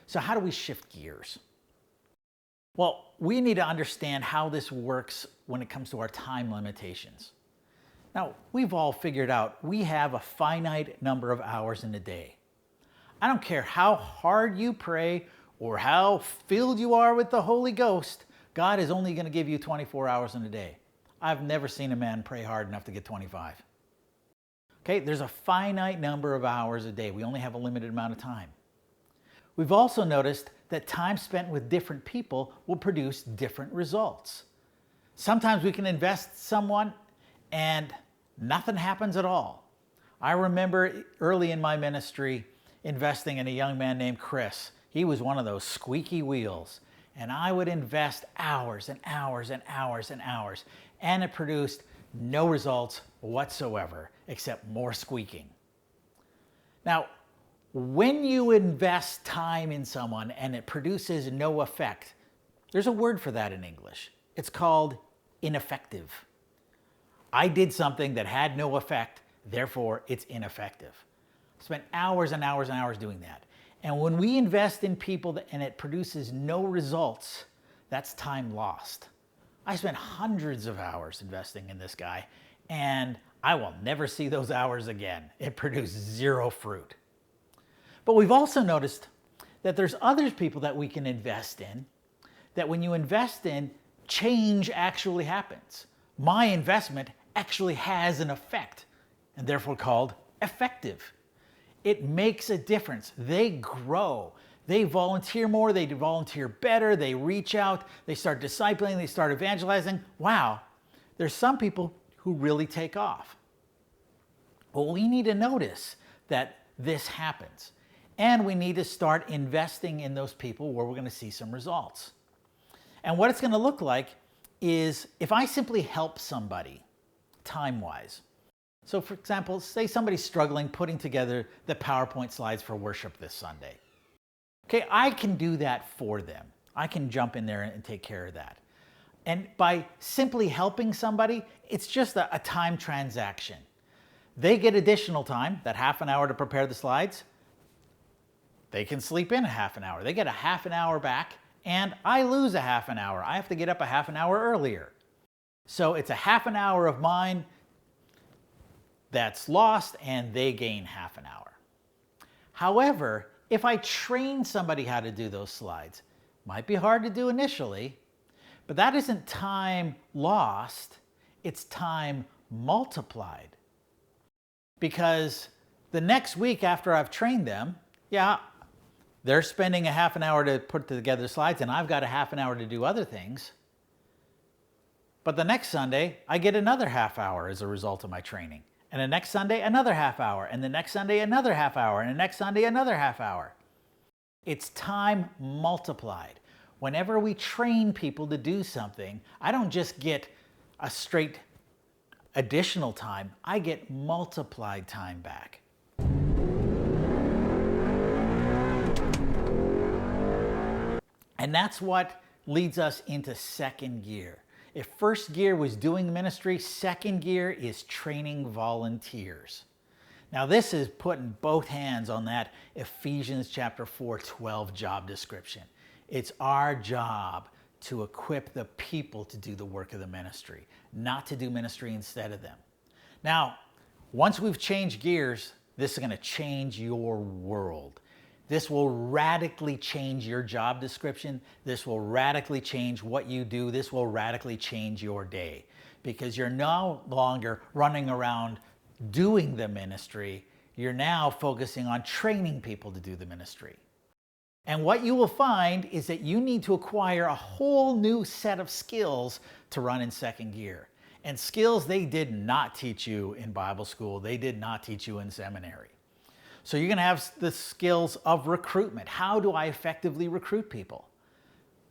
So how do we shift gears? Well, we need to understand how this works when it comes to our time limitations. Now, we've all figured out we have a finite number of hours in a day. I don't care how hard you pray or how filled you are with the Holy Ghost, God is only going to give you 24 hours in a day. I've never seen a man pray hard enough to get 25. Okay, there's a finite number of hours a day. We only have a limited amount of time. We've also noticed that time spent with different people will produce different results. Sometimes we can invest someone and nothing happens at all. I remember early in my ministry investing in a young man named Chris. He was one of those squeaky wheels, and I would invest hours and hours and hours and hours, and it produced no results whatsoever except more squeaking. Now, when you invest time in someone and it produces no effect, there's a word for that in English. It's called ineffective. I did something that had no effect, therefore it's ineffective. I spent hours and hours and hours doing that. And when we invest in people and it produces no results, that's time lost. I spent hundreds of hours investing in this guy, and I will never see those hours again. It produced zero fruit. But we've also noticed that there's other people that we can invest in, that when you invest in, change actually happens. My investment actually has an effect, and therefore called effective. It makes a difference. They grow. They volunteer more, they volunteer better, they reach out, they start discipling, they start evangelizing. Wow, there's some people who really take off. Well, we need to notice that this happens. And we need to start investing in those people where we're going to see some results. And what it's going to look like is if I simply help somebody time-wise. So for example, say somebody's struggling putting together the PowerPoint slides for worship this Sunday. Okay, I can do that for them. I can jump in there and take care of that. And by simply helping somebody, it's just a time transaction. They get additional time, that half an hour to prepare the slides. They can sleep in a half an hour. They get a half an hour back, and I lose a half an hour. I have to get up a half an hour earlier. So it's a half an hour of mine that's lost, and they gain half an hour. However, if I train somebody how to do those slides, might be hard to do initially, but that isn't time lost, it's time multiplied. Because the next week after I've trained them, yeah, they're spending a half an hour to put together slides and I've got a half an hour to do other things. But the next Sunday, I get another half hour as a result of my training. And the next Sunday, another half hour. And the next Sunday, another half hour. And the next Sunday, another half hour. It's time multiplied. Whenever we train people to do something, I don't just get a straight additional time. I get multiplied time back. And that's what leads us into second gear. If first gear was doing ministry, second gear is training volunteers. Now this is putting both hands on that Ephesians chapter 4:12 job description. It's our job to equip the people to do the work of the ministry, not to do ministry instead of them. Now, once we've changed gears, this is going to change your world. This will radically change your job description. This will radically change what you do. This will radically change your day because you're no longer running around doing the ministry. You're now focusing on training people to do the ministry. And what you will find is that you need to acquire a whole new set of skills to run in second gear. And skills they did not teach you in Bible school. They did not teach you in seminary. So you're going to have the skills of recruitment. How do I effectively recruit people?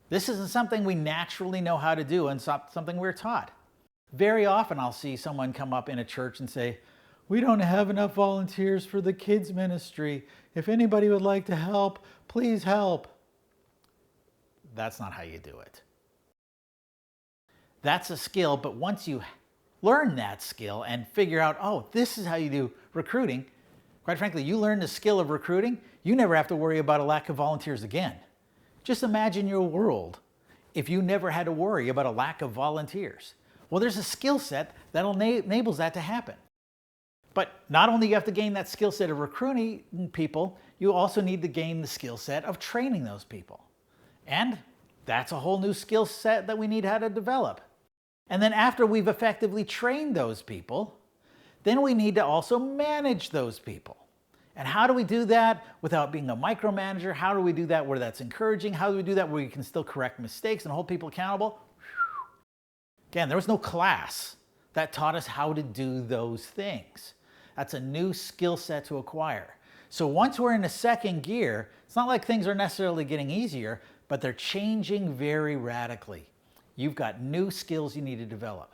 This isn't something we naturally know how to do and something we're taught. Very often I'll see someone come up in a church and say, "We don't have enough volunteers for the kids ministry. If anybody would like to help, please help." That's not how you do it. That's a skill, but once you learn that skill and figure out, oh, this is how you do recruiting, Quite frankly, you learn the skill of recruiting, you never have to worry about a lack of volunteers again. Just imagine your world if you never had to worry about a lack of volunteers. Well, there's a skill set that enables that to happen. But not only do you have to gain that skill set of recruiting people, you also need to gain the skill set of training those people. And that's a whole new skill set that we need how to develop. And then after we've effectively trained those people, then we need to also manage those people. And how do we do that without being a micromanager? How do we do that where that's encouraging? How do we do that where we can still correct mistakes and hold people accountable? Again, there was no class that taught us how to do those things. That's a new skill set to acquire. So once we're in the second gear, it's not like things are necessarily getting easier, but they're changing very radically. You've got new skills you need to develop.